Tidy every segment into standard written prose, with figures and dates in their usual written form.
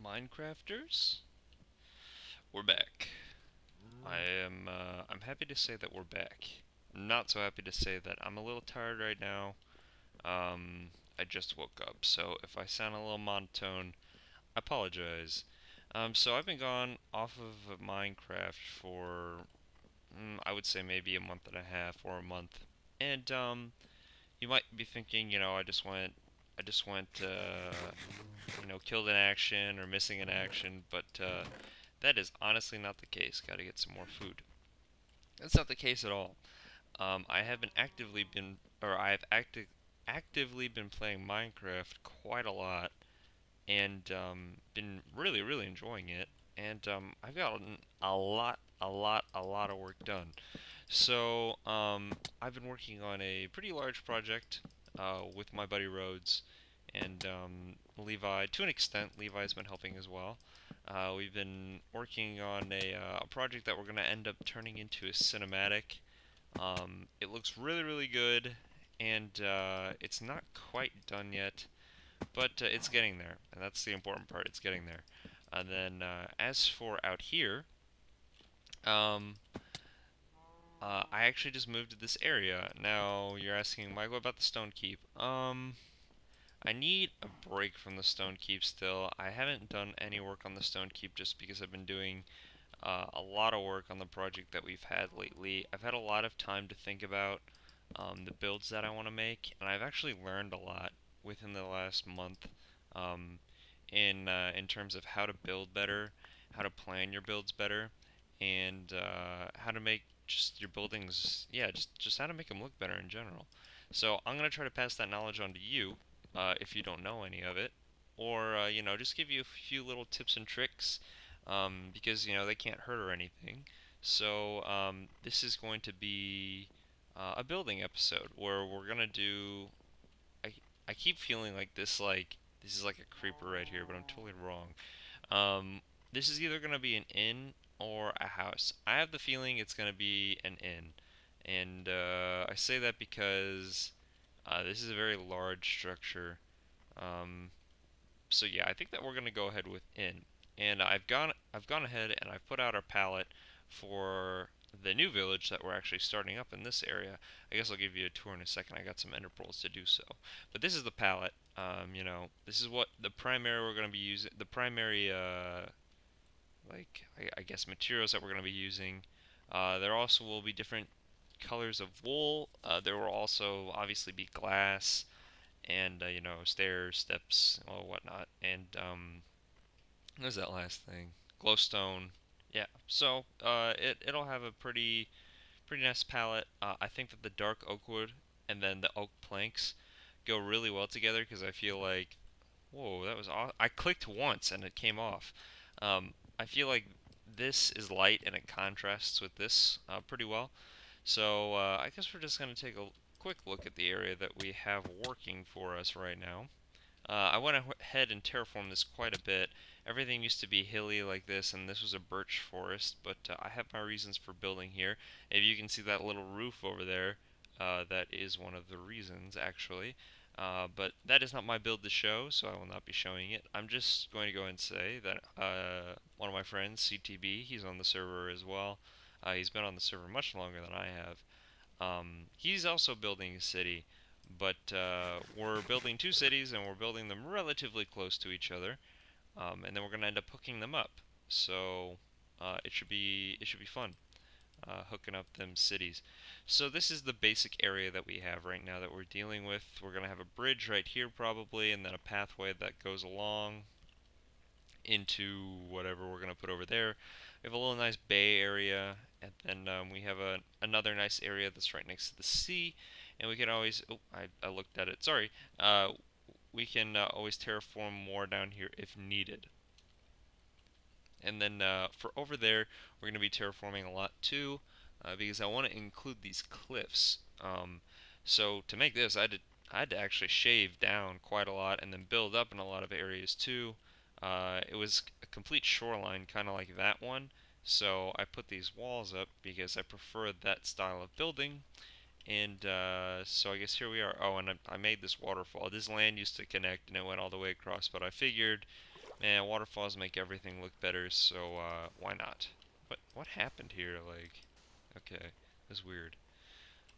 Minecrafters, we're back. I'm happy to say that we're back. I'm not so happy to say that I'm a little tired right now. I just woke up, so if I sound a little monotone, I apologize. So I've been gone off of Minecraft for, I would say maybe a month and a half or a month. And, you might be thinking, I just went, killed an action or missing an action, but, that is honestly not the case. Gotta get some more food. That's not the case at all. I have been actively been, or I have actively been playing Minecraft quite a lot, and been really enjoying it. And I've gotten a lot of work done. So I've been working on a pretty large project with my buddy Rhodes and Levi. To an extent, Levi's been helping as well. We've been working on a project that we're going to end up turning into a cinematic. It looks really good, and it's not quite done yet, but it's getting there, and that's the important part. It's getting there. And then as for out here, um, I actually just moved to this area. Now you're asking, Michael, about the Stone Keep. I need a break from the Stone Keep still. I haven't done any work on the Stone Keep just because I've been doing a lot of work on the project that we've had lately. I've had a lot of time to think about the builds that I want to make, and I've actually learned a lot within the last month um, in terms of how to build better, how to plan your builds better, and how to make just your buildings, yeah, just how to make them look better in general. So I'm gonna try to pass that knowledge on to you, if you don't know any of it, or just give you a few little tips and tricks, because they can't hurt or anything. So this is going to be a building episode where we're gonna do. I I keep feeling like this is like a creeper right here, but I'm totally wrong. This is either gonna be an inn or a house. I have the feeling it's gonna be an inn, and I say that because this is a very large structure. Um, so yeah, I think that we're gonna go ahead with inn. And I've gone ahead and I've put out our palette for the new village that we're actually starting up in this area. I guess I'll give you a tour in a second. I got some ender pearls to do so. But this is the palette. This is what the primary we're going to be using. The primary, I guess, materials that we're going to be using. There also will be different colors of wool. There will also obviously be glass and stairs, steps, or whatnot. And what was that last thing? Glowstone. Yeah. So it'll have a pretty nice palette. I think that the dark oak wood and then the oak planks go really well together because I feel like, whoa, that was I clicked once and it came off. I feel like this is light and it contrasts with this pretty well. So I guess we're just gonna take a quick look at the area that we have working for us right now. I went ahead and terraformed this quite a bit. Everything used to be hilly like this, and this was a birch forest, but I have my reasons for building here. If you can see that little roof over there, that is one of the reasons, actually. But that is not my build to show, so I will not be showing it. I'm just going to go and say that one of my friends, CTB, he's on the server as well. He's been on the server much longer than I have. He's also building a city, but we're building two cities and we're building them relatively close to each other, and then we're gonna end up hooking them up. So it should be fun hooking up them cities. So this is the basic area that we have right now that we're dealing with. We're gonna have a bridge right here probably, and then a pathway that goes along into whatever we're gonna put over there. We have a little nice bay area, and then we have another nice area that's right next to the sea, and we can always. Oh, I looked at it. Sorry. We can always terraform more down here if needed. And then for over there, we're going to be terraforming a lot too, because I want to include these cliffs. So to make this, I had to actually shave down quite a lot and then build up in a lot of areas too. It was a complete shoreline, kind of like that one. So I put these walls up because I prefer that style of building. And so I guess here we are. Oh, and I made this waterfall. This land used to connect and it went all the way across, but I figured Man, waterfalls make everything look better, so why not? What happened here? Like, okay, that's weird.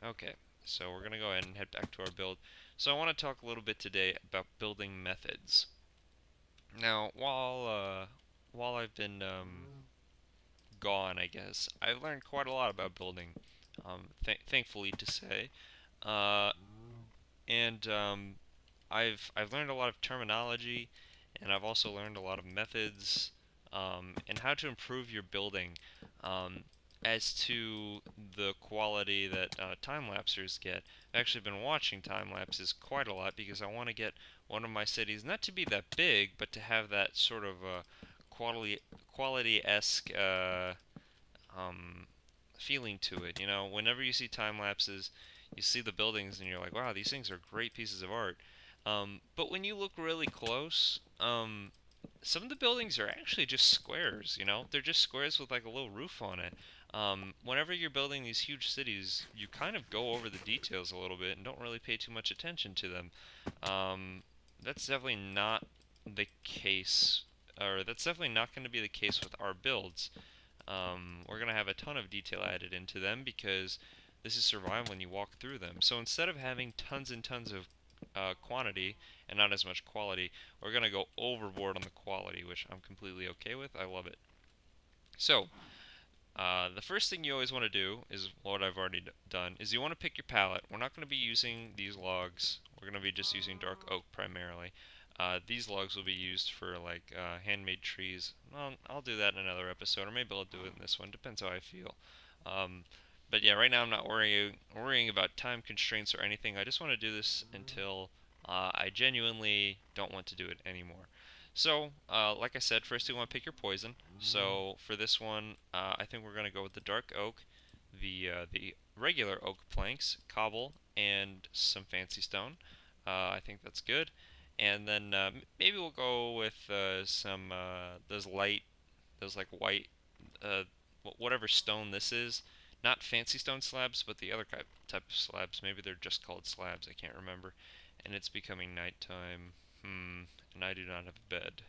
Okay, so we're gonna go ahead and head back to our build. So I want to talk a little bit today about building methods. Now, while I've been gone, I guess I've learned quite a lot about building. Thankfully to say, uh, and I've learned a lot of terminology, and I've also learned a lot of methods, and how to improve your building. Um, as to the quality that time lapsers get, I've actually been watching time lapses quite a lot because I want to get one of my cities not to be that big, but to have that sort of quality-esque um, feeling to it. You know, whenever you see time lapses, you see the buildings and you're like, wow, these things are great pieces of art. But when you look really close, some of the buildings are actually just squares. You know, they're just squares with like a little roof on it. Whenever you're building these huge cities, you kind of go over the details a little bit and don't really pay too much attention to them. Um, that's definitely not the case, or that's definitely not going to be the case with our builds. We're going to have a ton of detail added into them because this is survival when you walk through them. So instead of having tons and tons of quantity and not as much quality, we're going to go overboard on the quality, which I'm completely okay with. I love it. So, the first thing you always want to do is what I've already done, is you want to pick your palette. We're not going to be using these logs. We're going to be just using dark oak primarily. These logs will be used for like handmade trees. Well, I'll do that in another episode, or maybe I'll do it in this one. Depends how I feel. Um, but yeah, right now I'm not worrying about time constraints or anything. I just want to do this until I genuinely don't want to do it anymore. So, like I said, first you want to pick your poison. So for this one, I think we're gonna go with the dark oak, the regular oak planks, cobble, and some fancy stone. I think that's good. And then maybe we'll go with some those like white, uh, whatever stone this is. Not fancy stone slabs, but the other type of slabs. Maybe they're just called slabs. I can't remember. And it's becoming nighttime. And I do not have a bed.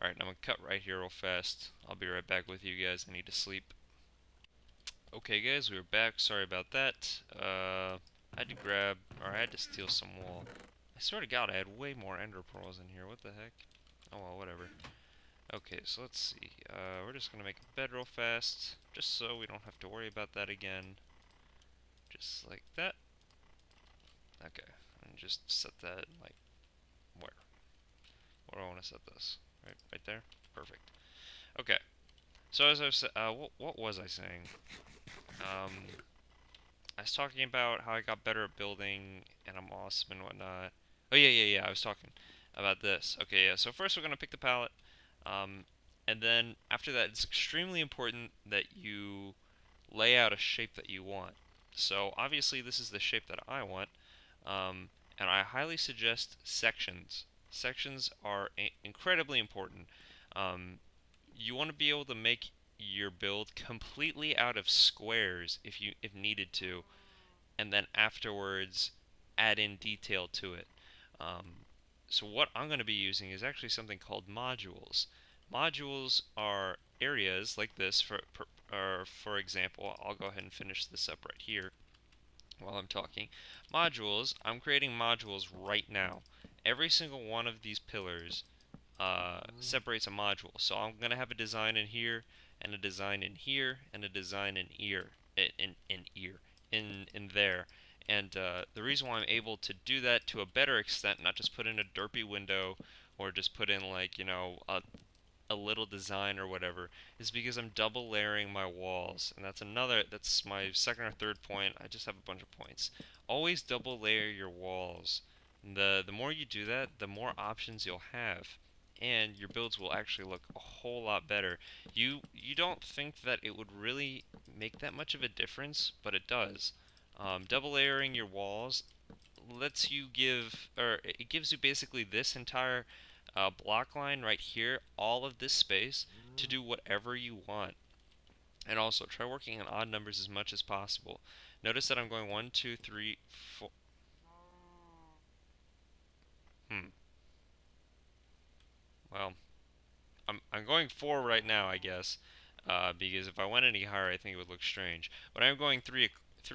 Alright, I'm gonna cut right here real fast. I'll be right back with you guys. I need to sleep. Okay, guys, we're back. Sorry about that. I had to grab, or I had to steal some wool. I swear to God, I had way more ender pearls in here. What the heck? Oh well, whatever. Okay, so let's see. We're just gonna make a bed real fast, just so we don't have to worry about that again. Just like that. Okay, and just set that like where? Where do I want to set this? Right there. Perfect. Okay. So as I was, what was I saying? Um, I was talking about how I got better at building and I'm awesome and whatnot. Oh yeah. I was talking about this. Okay, yeah. So first we're gonna pick the palette, um, and then after that, it's extremely important that you lay out a shape that you want. So obviously this is the shape that I want, um, and I highly suggest sections. Sections are incredibly important. Um, you want to be able to make your build completely out of squares if needed to, and then afterwards add in detail to it. Um, so what I'm going to be using is actually something called modules. Modules are areas like this. For example, I'll go ahead and finish this up right here while I'm talking. Modules, I'm creating modules right now. Every single one of these pillars separates a module. So I'm going to have a design in here, and a design in here, and a design in ear, in there. And the reason why I'm able to do that to a better extent, not just put in a derpy window or just put in like, you know, a little design or whatever, is because I'm double layering my walls. And that's my second or third point. I just have a bunch of points. Always double layer your walls. The more you do that, the more options you'll have. And your builds will actually look a whole lot better. You don't think that it would really make that much of a difference, but it does. Double layering your walls lets you give, or it gives you basically this entire block line right here, all of this space to do whatever you want. And also try working in odd numbers as much as possible. Notice that I'm going 1, 2, 3, 4. Hmm. Well. I'm going 4 right now, I guess, because if I went any higher, I think it would look strange. But I'm going 3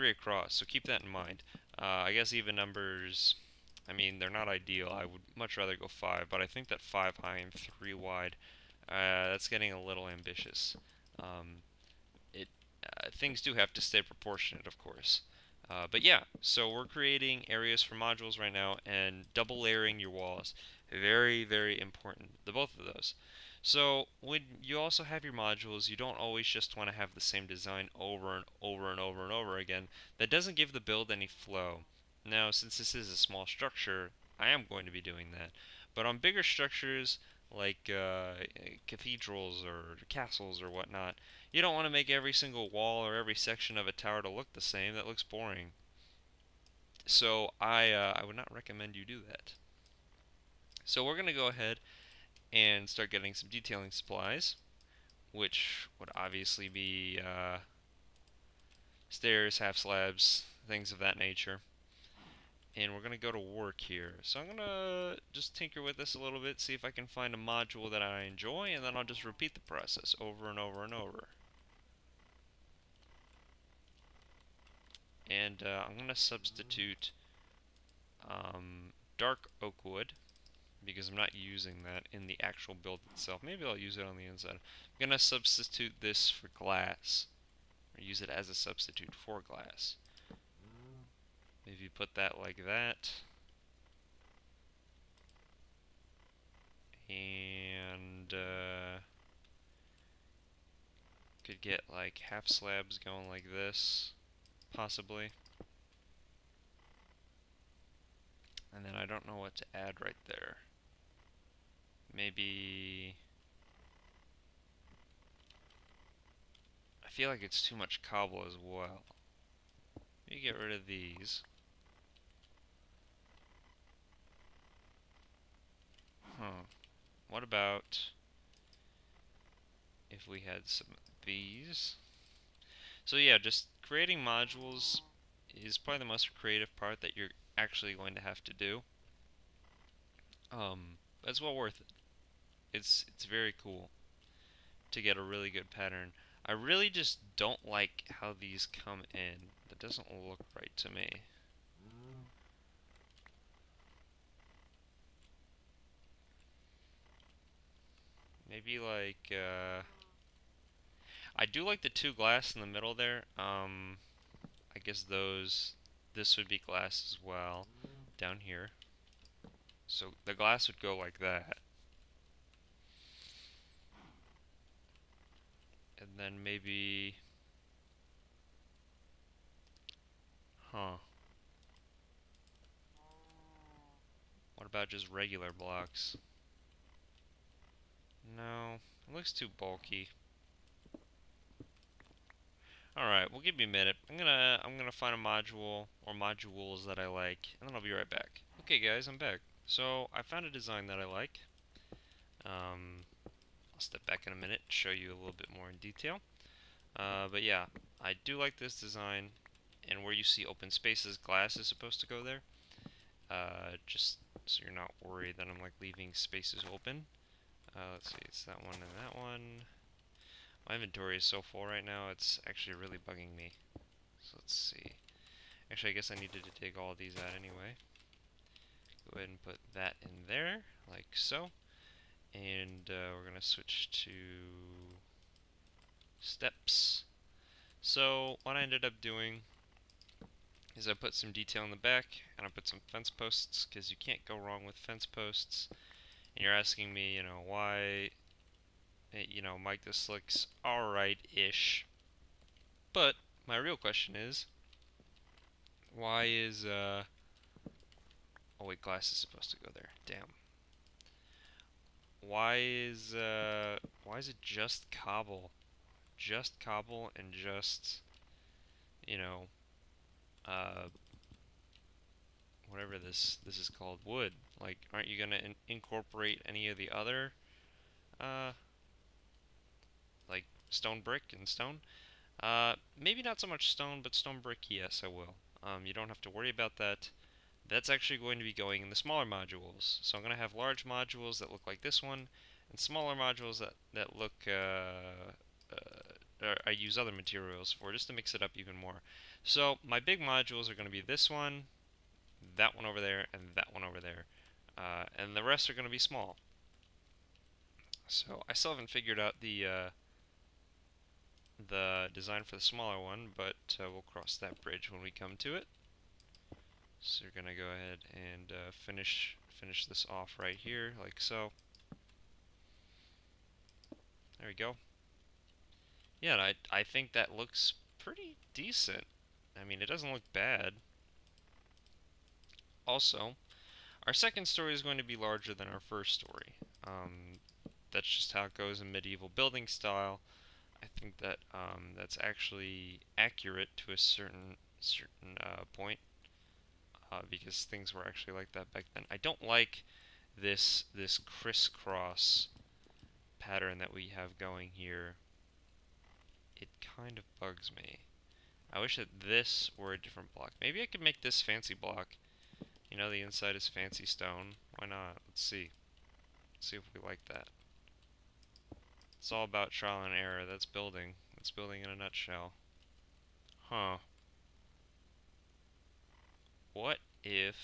across, so keep that in mind. I guess even numbers, I mean, they're not ideal. I would much rather go 5, but I think that 5 high and 3 wide, that's getting a little ambitious. Um, it Things do have to stay proportionate, of course. But yeah, so we're creating areas for modules right now and double layering your walls. Very, very important, the both of those. So when you also have your modules, you don't always just want to have the same design over and over and over and over again. That doesn't give the build any flow. Now, since this is a small structure, I am going to be doing that. But on bigger structures, like cathedrals or castles or whatnot, you don't want to make every single wall or every section of a tower to look the same. That looks boring. So I would not recommend you do that. So we're going to go ahead and start getting some detailing supplies, which would obviously be stairs, half slabs, things of that nature. And we're going to go to work here. So I'm going to just tinker with this a little bit, see if I can find a module that I enjoy, and then I'll just repeat the process over and over and over. And I'm going to substitute dark oak wood because I'm not using that in the actual build itself. Maybe I'll use it on the inside. I'm going to substitute this for glass, or use it as a substitute for glass. Maybe put that like that. And could get like half slabs going like this, possibly. And then I don't know what to add right there. Maybe... I feel like it's too much cobble as well. Maybe get rid of these. Huh. What about if we had some of these? So yeah, just creating modules is probably the most creative part that you're actually going to have to do. But it's well worth it. It's very cool to get a really good pattern. I really just don't like how these come in. That doesn't look right to me. Maybe like I do like the 2 glass in the middle there. I guess this would be glass as well down here. So the glass would go like that. And then maybe, huh. What about just regular blocks? No, it looks too bulky. Alright, well give me a minute. I'm gonna find a module or modules that I like, and then I'll be right back. Okay guys, I'm back. So I found a design that I like. I'll step back in a minute and show you a little bit more in detail. But yeah, I do like this design, and where you see open spaces, glass is supposed to go there. Just so you're not worried that I'm like leaving spaces open. Let's see, it's that one and that one. My inventory is so full right now, it's actually really bugging me. So let's see. Actually, I guess I needed to take all of these out anyway. Go ahead and put that in there, like so. And we're going to switch to steps. So what I ended up doing is I put some detail in the back, and I put some fence posts, because you can't go wrong with fence posts. And you're asking me, why, Mike, this looks alright-ish. But my real question is, why is, oh wait, glass is supposed to go there. Damn. Why is it just cobble? Just cobble and just, you know, uh, whatever this is called, wood. Like, aren't you gonna incorporate any of the other, uh, like stone brick and stone? Maybe not so much stone, but stone brick, yes, I will. You don't have to worry about that. That's actually going to be going in the smaller modules. So I'm going to have large modules that look like this one, and smaller modules that look I use other materials for just to mix it up even more. So my big modules are going to be this one, that one over there, and that one over there, and the rest are going to be small. So I still haven't figured out the design for the smaller one, but we'll cross that bridge when we come to it. So you're gonna go ahead and finish this off right here, like so. There we go. Yeah, and I think that looks pretty decent. I mean, it doesn't look bad. Also, our second story is going to be larger than our first story. That's just how it goes in medieval building style. I think that that's actually accurate to a certain point, because things were actually like that back then. I don't like this crisscross pattern that we have going here. It kind of bugs me. I wish that this were a different block. Maybe I could make this fancy block. You know, the inside is fancy stone. Why not? Let's see. Let's see if we like that. It's all about trial and error. That's building. That's building in a nutshell. Huh. What if,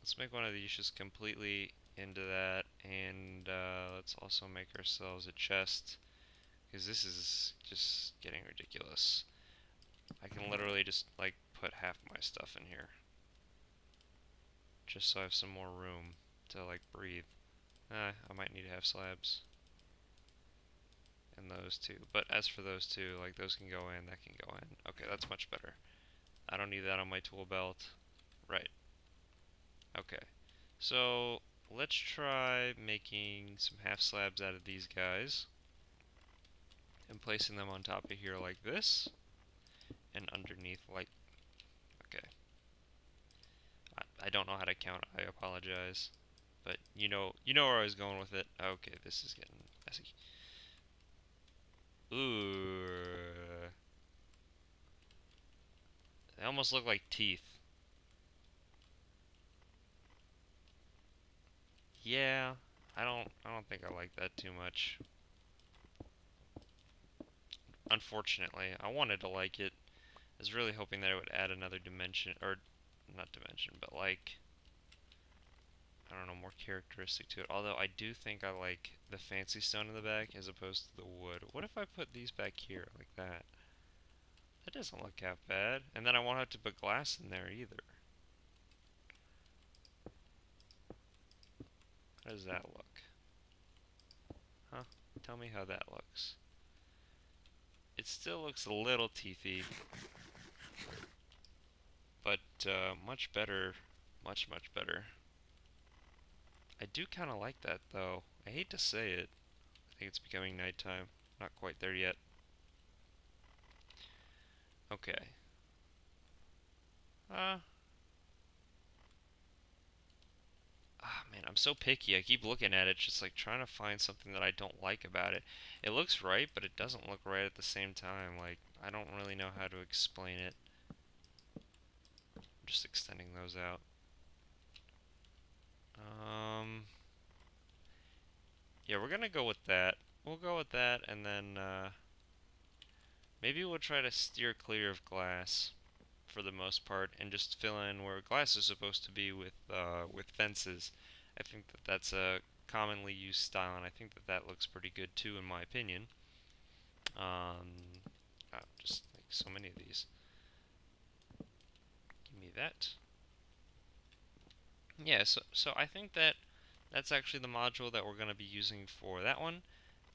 let's make one of these just completely into that, and let's also make ourselves a chest, because this is just getting ridiculous. I can literally just, like, put half my stuff in here, just so I have some more room to, like, breathe. I might need to have slabs. And those two. But as for those two, like, those can go in, that can go in. Okay, that's much better. I don't need that on my tool belt. Right. Okay. So, let's try making some half slabs out of these guys. And placing them on top of here like this. And underneath like... Okay. I don't know how to count, I apologize. But you know where I was going with it. Okay, this is getting messy. Ooh. They almost look like teeth. Yeah, I don't think I like that too much. Unfortunately, I wanted to like it. I was really hoping that it would add another dimension, or not dimension, but like, I don't know, more characteristic to it. Although I do think I like the fancy stone in the back as opposed to the wood. What if I put these back here like that? That doesn't look half bad. And then I won't have to put glass in there either. How does that look? Huh? Tell me how that looks. It still looks a little teethy, but much better. Much better. I do kind of like that, though. I hate to say it. I think it's becoming nighttime. Not quite there yet. Okay. Uh, man, I'm so picky. I keep looking at it, just like trying to find something that I don't like about it. It looks right, but it doesn't look right at the same time. Like, I don't really know how to explain it. I'm just extending those out. Um, yeah, we're gonna go with that. We'll go with that, and then, maybe we'll try to steer clear of glass for the most part, and just fill in where glass is supposed to be with fences. I think that that's a commonly used style, and I think that that looks pretty good too, in my opinion. Just like so many of these. Give me that. Yeah, so I think that that's actually the module that we're going to be using for that one.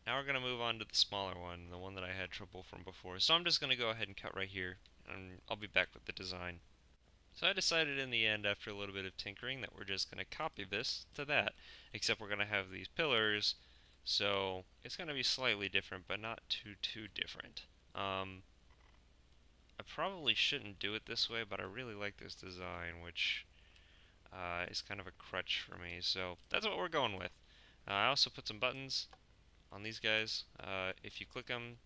Now we're going to move on to the smaller one, the one that I had trouble from before. So I'm just going to go ahead and cut right here, and I'll be back with the design. So I decided in the end, after a little bit of tinkering, that we're just going to copy this to that, except we're going to have these pillars, so it's going to be slightly different, but not too different. I probably shouldn't do it this way, but I really like this design, which is kind of a crutch for me, so that's what we're going with. I also put some buttons on these guys. If you click them,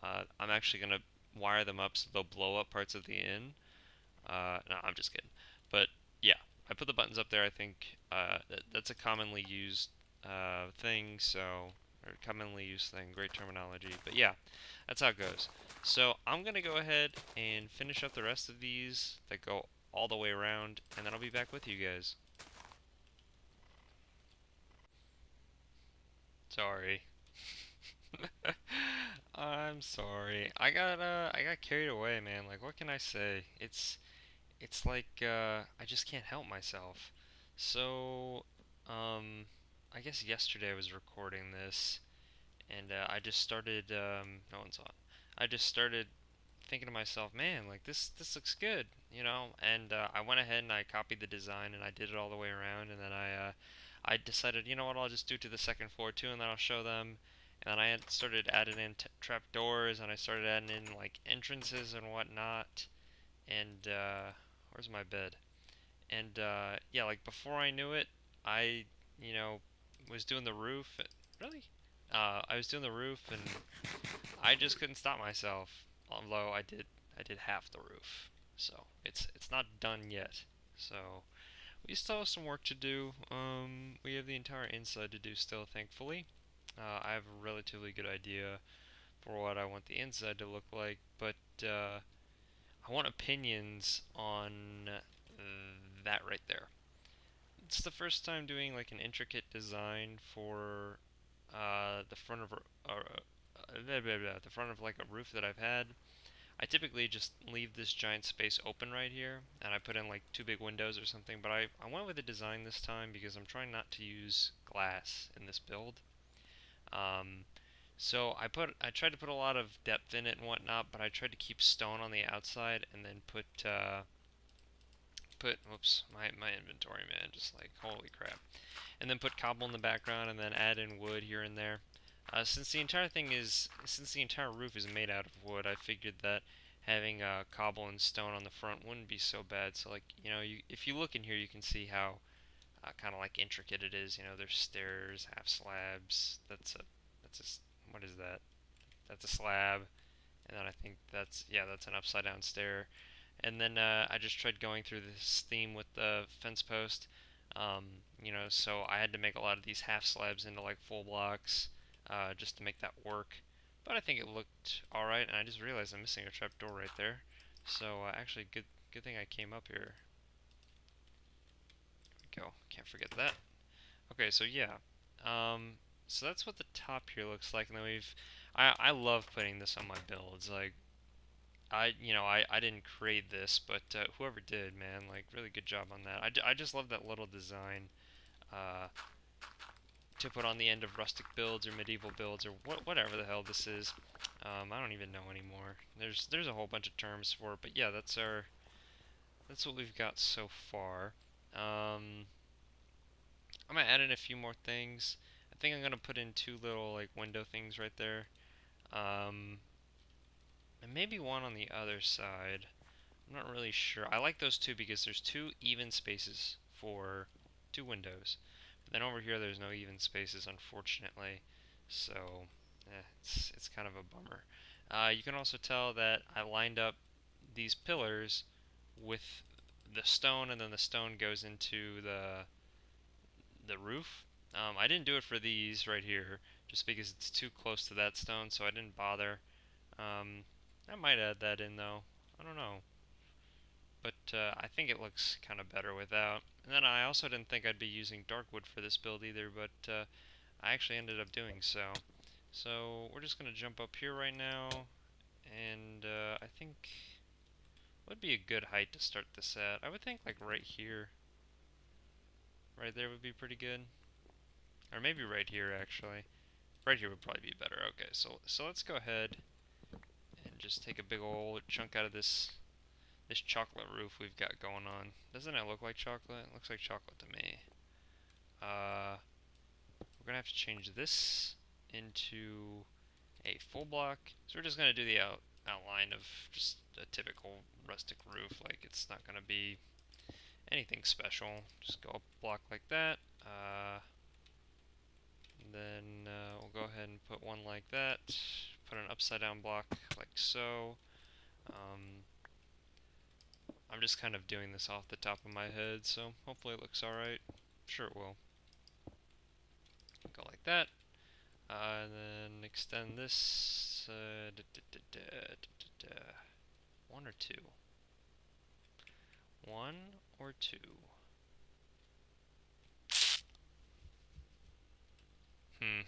I'm actually going to wire them up so they'll blow up parts of the inn. No, I'm just kidding. But yeah, I put the buttons up there. I think that's a commonly used thing, so or commonly used thing. Great terminology, but yeah, that's how it goes. So I'm gonna go ahead and finish up the rest of these that go all the way around, and then I'll be back with you guys. Sorry. I'm sorry. I got carried away, man. Like what can I say? It's like I just can't help myself. So, um I guess yesterday I was recording this and I just started no one's on. I just started thinking to myself, man, like this looks good, you know? And I went ahead and I copied the design and I did it all the way around and then I decided, you know what, I'll just do it to the second floor too and then I'll show them. And then I had started adding in trap doors and I started adding in like entrances and whatnot. And where's my bed? And yeah, like before I knew it, I, you know, was doing the roof. Really? I was doing the roof and I just couldn't stop myself. Although I did half the roof. So it's not done yet. So we still have some work to do. We have the entire inside to do still, thankfully. I have a relatively good idea for what I want the inside to look like, but I want opinions on that right there. It's the first time doing like an intricate design for the front of the front of like a roof that I've had. I typically just leave this giant space open right here, and I put in like two big windows or something. But I went with a design this time because I'm trying not to use glass in this build. Um, so I tried to put a lot of depth in it and whatnot, but I tried to keep stone on the outside and then put whoops, my inventory, man, just like holy crap, and then put cobble in the background and then add in wood here and there. Since the entire roof is made out of wood, I figured that having cobble and stone on the front wouldn't be so bad. So like, you know, if you look in here, you can see how kind of like intricate it is. You know, there's stairs, half slabs. What is that? That's a slab, and then I think that's an upside down stair. And then I just tried going through this theme with the fence post. Um, you know, so I had to make a lot of these half slabs into like full blocks just to make that work. But I think it looked alright, and I just realized I'm missing a trap door right there. So actually, good thing I came up here. There we go. Can't forget that. Okay, so yeah. Um, so that's what the top here looks like, and then I love putting this on my builds. Like I didn't create this, but whoever did, man, like really good job on that. I just love that little design uh, to put on the end of rustic builds or medieval builds or whatever the hell this is. I don't even know anymore. There's a whole bunch of terms for it, but yeah, that's what we've got so far. Um, I'm gonna add in a few more things. I think I'm gonna put in two little like window things right there. Um, and maybe one on the other side. I'm not really sure. I like those two because there's two even spaces for two windows. But then over here there's no even spaces, unfortunately. So, it's kind of a bummer. You can also tell that I lined up these pillars with the stone, and then the stone goes into the roof. I didn't do it for these right here, just because it's too close to that stone, so I didn't bother. Um, I might add that in though. I don't know, but I think it looks kind of better without. And then I also didn't think I'd be using dark wood for this build either, but I actually ended up doing so. So we're just going to jump up here right now, and I think what would be a good height to start this at? I would think like right here. Right there would be pretty good. Or maybe right here actually. Right here would probably be better. Okay, so let's go ahead and just take a big old chunk out of this chocolate roof we've got going on. Doesn't it look like chocolate? It looks like chocolate to me. We're gonna have to change this into a full block. So we're just gonna do the outline of just a typical rustic roof. Like it's not gonna be anything special. Just go up a block like that. Then we'll go ahead and put one like that. Put an upside down block like so. Um, I'm just kind of doing this off the top of my head, so hopefully it looks alright. Sure it will. Go like that. And then extend this. One or two? One or two? Hmm.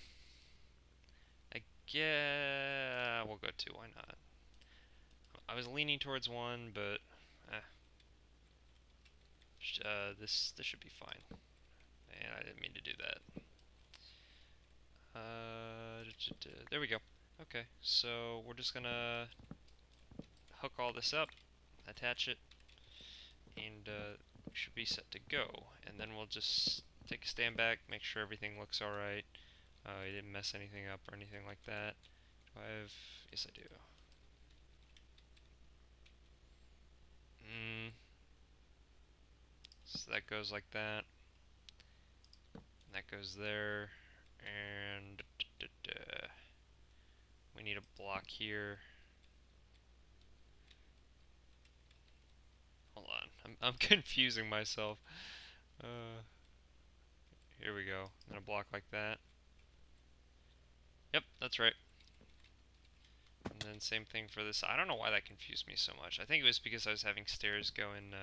Yeah, we'll go two. Why not? I was leaning towards one, but this should be fine. And I didn't mean to do that. There we go. Okay, so we're just gonna hook all this up, attach it, and we should be set to go. And then we'll just take a stand back, make sure everything looks alright. I didn't mess anything up or anything like that. Do I have? Yes, I do. So that goes like that. And that goes there. And we need a block here. Hold on, I'm confusing myself. Here we go. And a block like that. Yep, that's right. And then same thing for this. I don't know why that confused me so much. I think it was because I was having stairs go in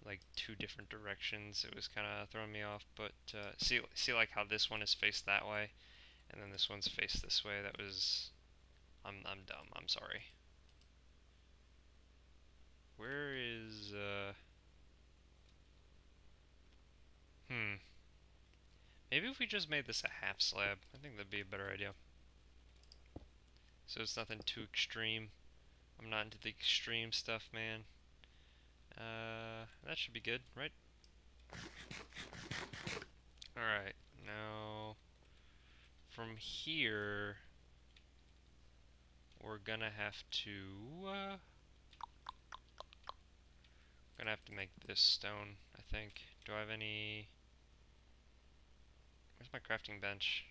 like two different directions. It was kind of throwing me off. But see like how this one is faced that way, and then this one's faced this way. That was I'm dumb. I'm sorry. Where is Maybe if we just made this a half slab, I think that'd be a better idea. So it's nothing too extreme. I'm not into the extreme stuff, man. That should be good, right? Alright, now from here we're gonna have to make this stone, I think. Do I have any? Where's my crafting bench?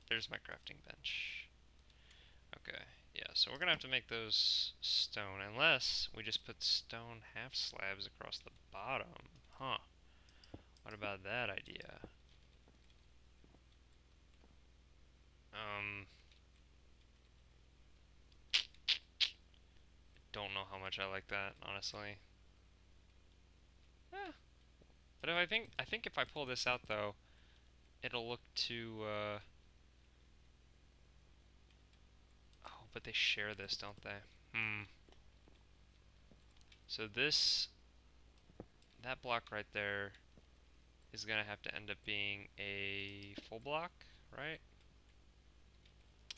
There's my crafting bench. Okay, yeah, so we're gonna have to make those stone, unless we just put stone half slabs across the bottom. Huh. What about that idea? Don't know how much I like that, honestly. Eh. But if I think if I pull this out though, it'll look too oh, but they share this, don't they? So that block right there is gonna have to end up being a full block, right?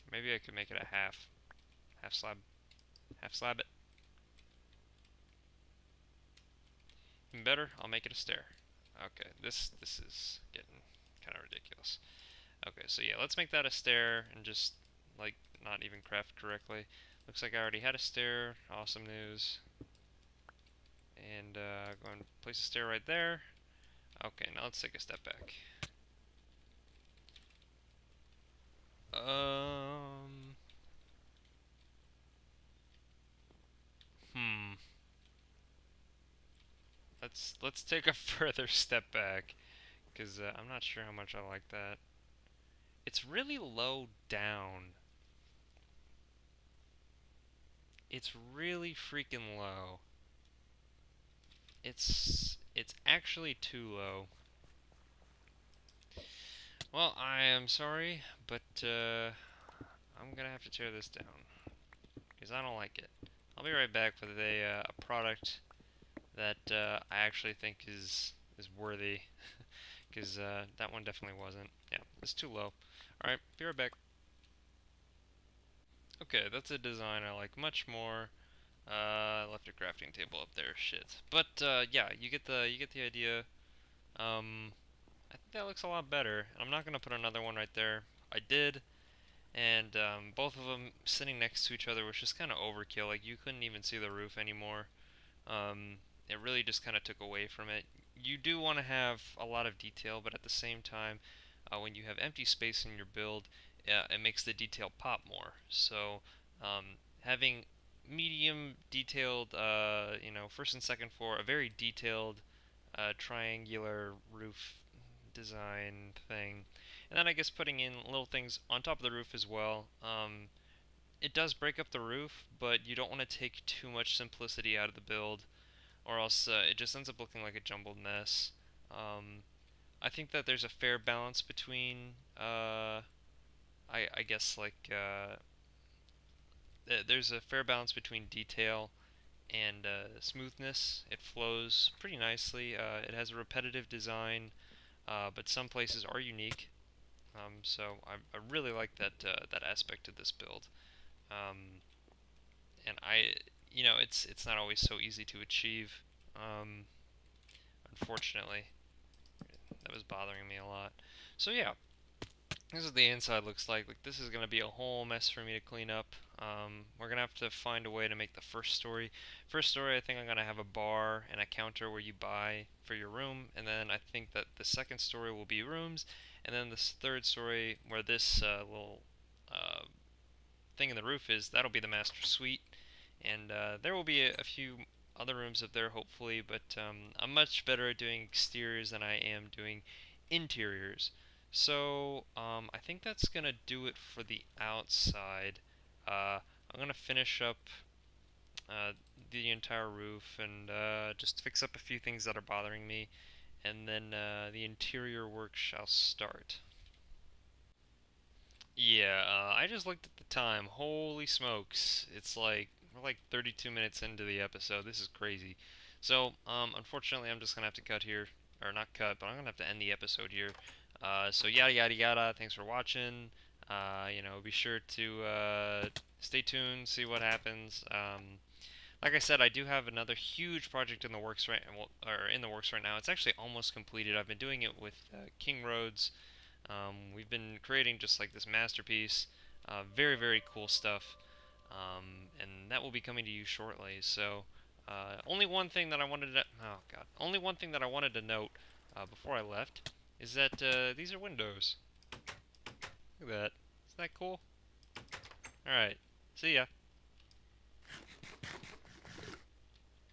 Maybe I could make it a half slab it. Even better, I'll make it a stair. Okay, this is getting kind of ridiculous. Okay, so yeah, let's make that a stair and just like not even craft correctly. Looks like I already had a stair. Awesome news. And go and place a stair right there. Okay, now let's take a step back. Hmm. Let's take a further step back, because I'm not sure how much I like that. It's really low down. It's really freaking low. It's actually too low. Well, I am sorry, but I'm gonna have to tear this down because I don't like it. I'll be right back with a product that I actually think is worthy, because that one definitely wasn't. Yeah, it's too low. All right, be right back. Okay, that's a design I like much more. I left a crafting table up there. Shit. But yeah, you get the idea. I think that looks a lot better. And I'm not gonna put another one right there. I did, and both of them sitting next to each other was just kind of overkill. Like you couldn't even see the roof anymore. It really just kind of took away from it. You do want to have a lot of detail, but at the same time, when you have empty space in your build, it makes the detail pop more. So having medium detailed, first and second floor, a very detailed triangular roof design thing. And then I guess putting in little things on top of the roof as well. It does break up the roof, but you don't want to take too much simplicity out of the build, or else it just ends up looking like a jumbled mess. Um, I think that there's a fair balance between, I guess, there's a fair balance between detail and smoothness. It flows pretty nicely. It has a repetitive design, but some places are unique. So I really like that aspect of this build. Um, and it's not always so easy to achieve. Um, Unfortunately, that was bothering me a lot. So yeah, this is the inside looks like. Like this is gonna be a whole mess for me to clean up. We're gonna have to find a way to make the first story. First story, I think I'm gonna have a bar and a counter where you buy for your room, and then I think that the second story will be rooms, and then this third story where this little uh, thing in the roof is, that'll be the master suite, and there will be a few other rooms up there hopefully, but I'm much better at doing exteriors than I am doing interiors. So I think that's gonna do it for the outside. I'm gonna finish up uh, the entire roof and just fix up a few things that are bothering me, and then the interior work shall start. Yeah, I just looked at the time. Holy smokes. It's like we're like 32 minutes into the episode. This is crazy. So, unfortunately, I'm just gonna have to cut here, or not cut, but I'm gonna have to end the episode here. So yada yada yada. Thanks for watching. Be sure to stay tuned, see what happens. Like I said, I do have another huge project in the works right now. It's actually almost completed. I've been doing it with King Roads. We've been creating just like this masterpiece, very very cool stuff, and that will be coming to you shortly. So, only one thing that I wanted to oh god, only one thing that I wanted to note before I left is that these are windows. Look at that. Isn't that cool? All right. See ya.